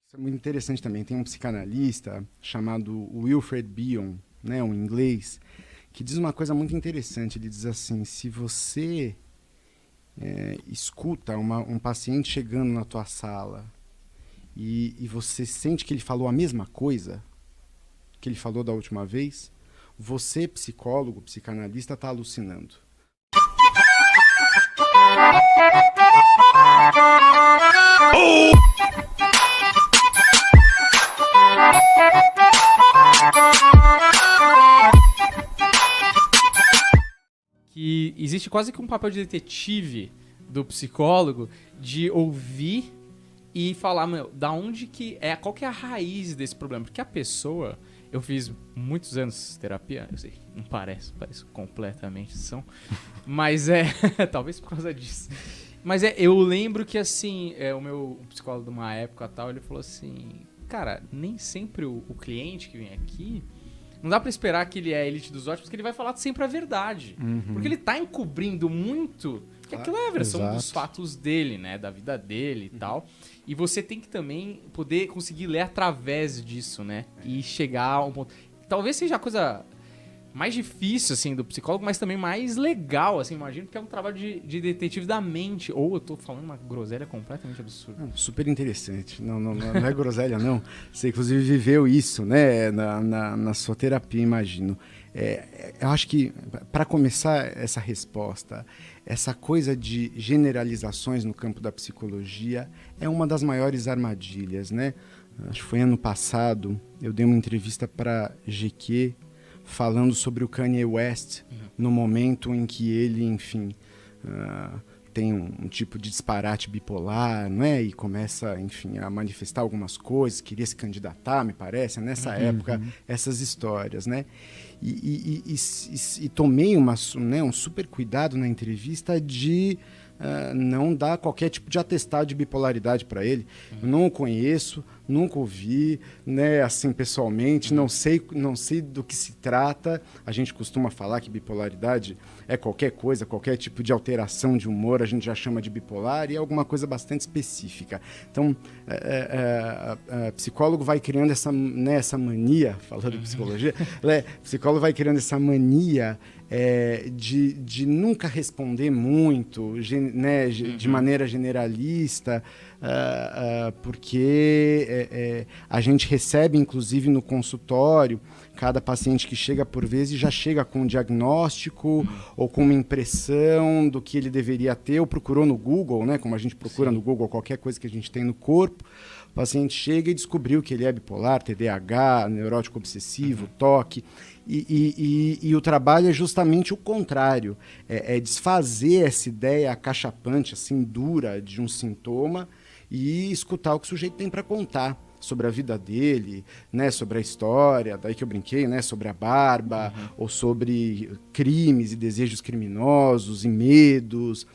Isso é muito interessante também. Tem um psicanalista chamado Wilfred Bion, né, um inglês, que diz uma coisa muito interessante. Ele diz assim: se você escuta um paciente chegando na tua sala e você sente que ele falou a mesma coisa que ele falou da última vez, você, psicólogo, psicanalista, está alucinando. Que existe quase que um papel de detetive do psicólogo de ouvir e falar, meu, da onde que é, qual que é a raiz desse problema? Porque a pessoa, eu fiz muitos anos de terapia, eu sei, não parece completamente são, mas talvez por causa disso. Mas eu lembro que assim, o meu psicólogo de uma época tal, ele falou assim, cara, nem sempre o cliente que vem aqui, não dá pra esperar que ele é a elite dos ótimos, porque ele vai falar sempre a verdade. Porque ele tá encobrindo muito que aquilo é a versão dos fatos dele, né? Da vida dele e tal. E você tem que também poder conseguir ler através disso, né? E chegar a um ponto... Talvez seja a coisa mais difícil, assim, do psicólogo, mas também mais legal, assim, imagino, porque é um trabalho de detetive da mente. Ou eu tô falando uma groselha completamente absurda. Super interessante. Não é groselha, não. Você, inclusive, viveu isso, né, na sua terapia, imagino. Eu acho que, para começar essa resposta, essa coisa de generalizações no campo da psicologia é uma das maiores armadilhas, né? Acho que foi ano passado, eu dei uma entrevista para GQ, falando sobre o Kanye West, no momento em que ele, enfim, tem um tipo de disparate bipolar, não é? E começa, enfim, a manifestar algumas coisas, queria se candidatar, me parece, nessa época, essas histórias, né? E tomei um super cuidado na entrevista de não dar qualquer tipo de atestado de bipolaridade para ele. Eu não o conheço, nunca ouvi, né, assim, pessoalmente, não sei do que se trata. A gente costuma falar que bipolaridade é qualquer coisa, qualquer tipo de alteração de humor, a gente já chama de bipolar, e é alguma coisa bastante específica. Então, psicólogo vai criando essa mania, falando de psicologia, psicólogo vai criando essa mania de nunca responder muito, né, de maneira generalista, porque a gente recebe, inclusive, no consultório, cada paciente que chega por vezes já chega com um diagnóstico ou com uma impressão do que ele deveria ter, ou procurou no Google, né, como a gente procura no Google qualquer coisa que a gente tem no corpo. O paciente chega e descobriu que ele é bipolar, TDAH, neurótico obsessivo, TOC. E o trabalho é justamente o contrário. É desfazer essa ideia acachapante, assim, dura de um sintoma e escutar o que o sujeito tem para contar sobre a vida dele, né, sobre a história, daí que eu brinquei, né, sobre a barba, ou sobre crimes e desejos criminosos e medos,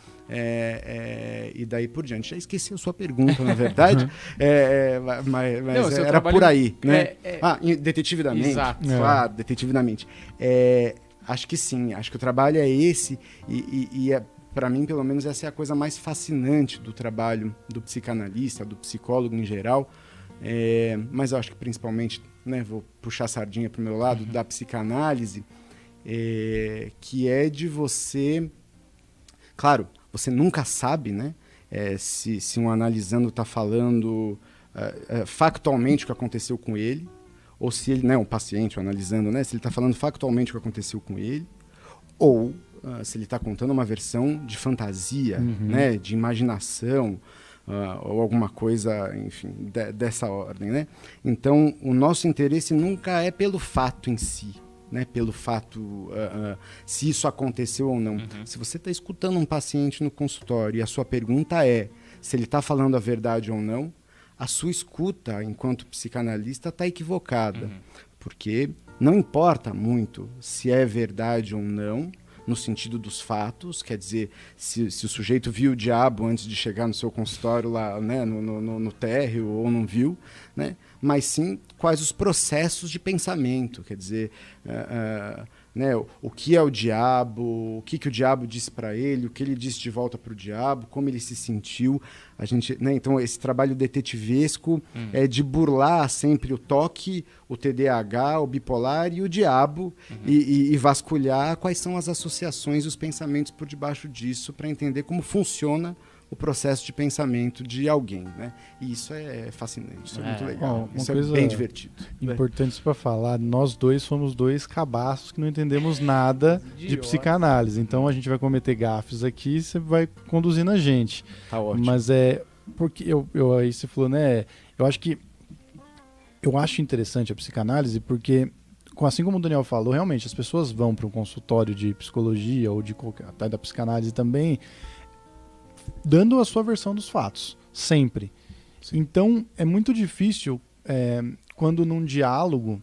e daí por diante. Já esqueci a sua pergunta, na verdade, mas não, era por aí, né? Detetive da mente. Exato. Claro, detetive da mente. Acho que sim, acho que o trabalho é esse, e para mim, pelo menos, essa é a coisa mais fascinante do trabalho do psicanalista, do psicólogo em geral, mas eu acho que principalmente, né, vou puxar a sardinha para o meu lado, da psicanálise, que é de você... Claro, você nunca sabe, né, se um analisando está falando factualmente o que aconteceu com ele, ou se ele, né, um paciente, um analisando, né, se ele está falando factualmente o que aconteceu com ele, ou se ele está contando uma versão de fantasia, né, de imaginação, ou alguma coisa, enfim, dessa ordem, né? Então, o nosso interesse nunca é pelo fato em si, né? Pelo fato, se isso aconteceu ou não. Se você está escutando um paciente no consultório e a sua pergunta é se ele está falando a verdade ou não, a sua escuta, enquanto psicanalista, está equivocada. Porque não importa muito se é verdade ou não, no sentido dos fatos, quer dizer, se o sujeito viu o diabo antes de chegar no seu consultório lá, né, no térreo, ou não viu, né, mas sim quais os processos de pensamento, quer dizer, né? O que é o diabo, o que o diabo disse para ele, o que ele disse de volta para o diabo, como ele se sentiu. A gente, né? Então, esse trabalho detetivesco é de burlar sempre o toque, o TDAH, o bipolar e o diabo, e vasculhar quais são as associações e os pensamentos por debaixo disso para entender como funciona o processo de pensamento de alguém, né? E isso é fascinante, isso é muito legal, isso é bem divertido. Importante para falar, nós dois somos dois cabaços que não entendemos nada de psicanálise, então a gente vai cometer gafes aqui e você vai conduzindo a gente. Tá ótimo. Mas porque aí você falou, né? Eu acho interessante a psicanálise porque, assim como o Daniel falou, realmente as pessoas vão para um consultório de psicologia ou de qualquer, até da psicanálise também, dando a sua versão dos fatos, sempre. Sim. Então, é muito difícil, quando num diálogo,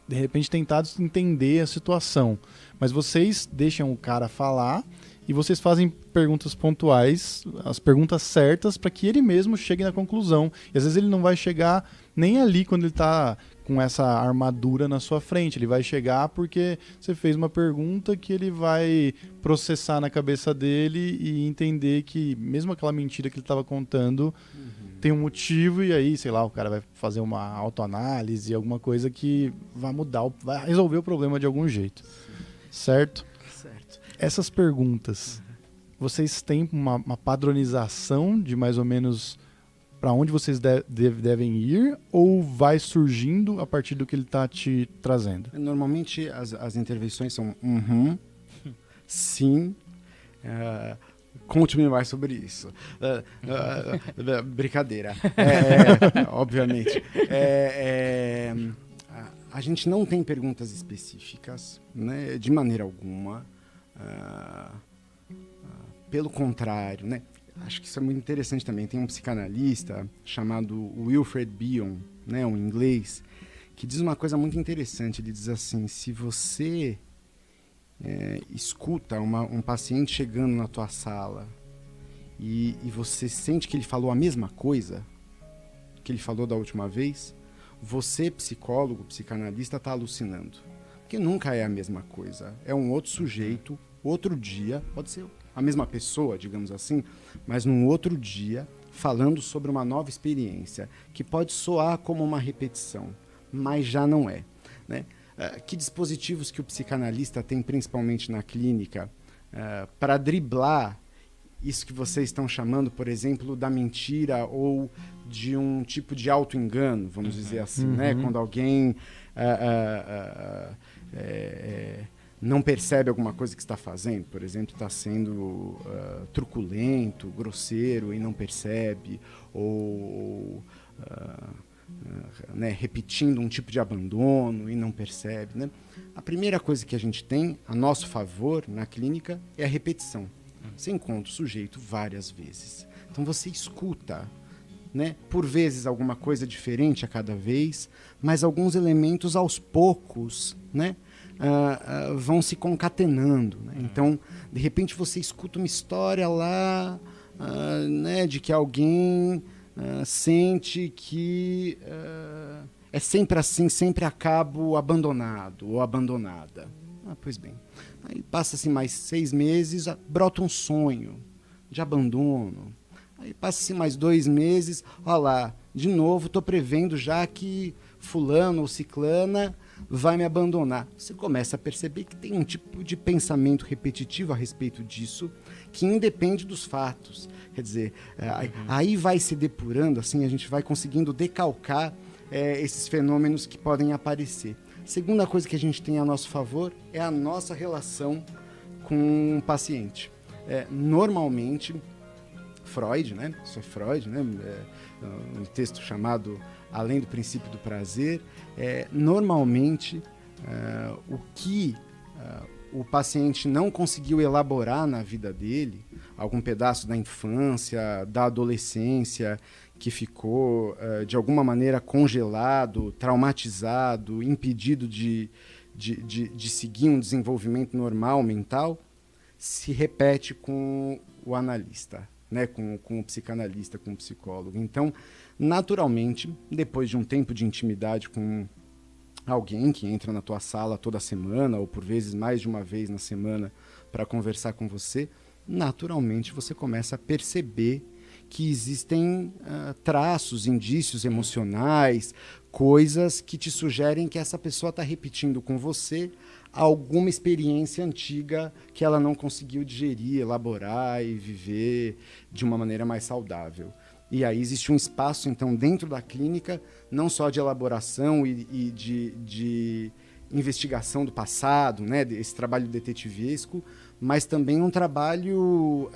de repente tentar entender a situação. Mas vocês deixam o cara falar e vocês fazem perguntas pontuais, as perguntas certas, para que ele mesmo chegue na conclusão. E às vezes ele não vai chegar nem ali quando ele está com essa armadura na sua frente. Ele vai chegar porque você fez uma pergunta que ele vai processar na cabeça dele e entender que mesmo aquela mentira que ele estava contando tem um motivo, e aí, sei lá, o cara vai fazer uma autoanálise, alguma coisa que vai mudar, vai resolver o problema de algum jeito. Certo? Certo. Essas perguntas, vocês têm uma padronização de mais ou menos para onde vocês devem ir, ou vai surgindo a partir do que ele está te trazendo? Normalmente as intervenções são sim, conte-me mais sobre isso. Brincadeira, obviamente. A gente não tem perguntas específicas, né, de maneira alguma. Pelo contrário, né? Acho que isso é muito interessante também. Tem um psicanalista chamado Wilfred Bion, né, um inglês, que diz uma coisa muito interessante. Ele diz assim: se você escuta um paciente chegando na tua sala e você sente que ele falou a mesma coisa que ele falou da última vez, você, psicólogo, psicanalista, está alucinando. Porque nunca é a mesma coisa. É um outro sujeito, outro dia, pode ser a mesma pessoa, digamos assim, mas num outro dia, falando sobre uma nova experiência, que pode soar como uma repetição, mas já não é, né? Que dispositivos que o psicanalista tem, principalmente na clínica, para driblar isso que vocês estão chamando, por exemplo, da mentira ou de um tipo de auto-engano, vamos dizer assim, né? Quando alguém não percebe alguma coisa que está fazendo, por exemplo, está sendo truculento, grosseiro e não percebe, ou né, repetindo um tipo de abandono e não percebe, né? A primeira coisa que a gente tem a nosso favor na clínica é a repetição. Você encontra o sujeito várias vezes. Então você escuta, né, por vezes alguma coisa diferente a cada vez, mas alguns elementos aos poucos, né, vão se concatenando, né? Então, de repente você escuta uma história lá, né, de que alguém sente que é sempre assim, sempre acabo abandonado ou abandonada. Pois bem, aí passa-se mais 6 meses, brota um sonho de abandono. Aí passa-se mais 2 meses, olha lá, de novo estou prevendo já que fulano ou ciclana vai me abandonar. Você começa a perceber que tem um tipo de pensamento repetitivo a respeito disso, que independe dos fatos. Quer dizer, aí vai se depurando, assim, a gente vai conseguindo decalcar esses fenômenos que podem aparecer. Segunda coisa que a gente tem a nosso favor é a nossa relação com o paciente. Normalmente, Freud, né? Isso é Freud, né? Um texto chamado Além do Princípio do Prazer. Normalmente, o que o paciente não conseguiu elaborar na vida dele, algum pedaço da infância, da adolescência, que ficou, de alguma maneira, congelado, traumatizado, impedido de seguir um desenvolvimento normal, mental, se repete com o analista, né? com o psicanalista, com o psicólogo. Então, naturalmente, depois de um tempo de intimidade com alguém que entra na tua sala toda semana, ou por vezes mais de uma vez na semana, para conversar com você, naturalmente você começa a perceber que existem traços, indícios emocionais, coisas que te sugerem que essa pessoa está repetindo com você alguma experiência antiga que ela não conseguiu digerir, elaborar e viver de uma maneira mais saudável. E aí existe um espaço, então, dentro da clínica, não só de elaboração e de investigação do passado, né, esse trabalho detetivesco, mas também um trabalho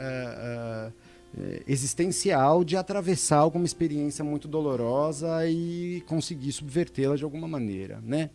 existencial de atravessar alguma experiência muito dolorosa e conseguir subvertê-la de alguma maneira, né?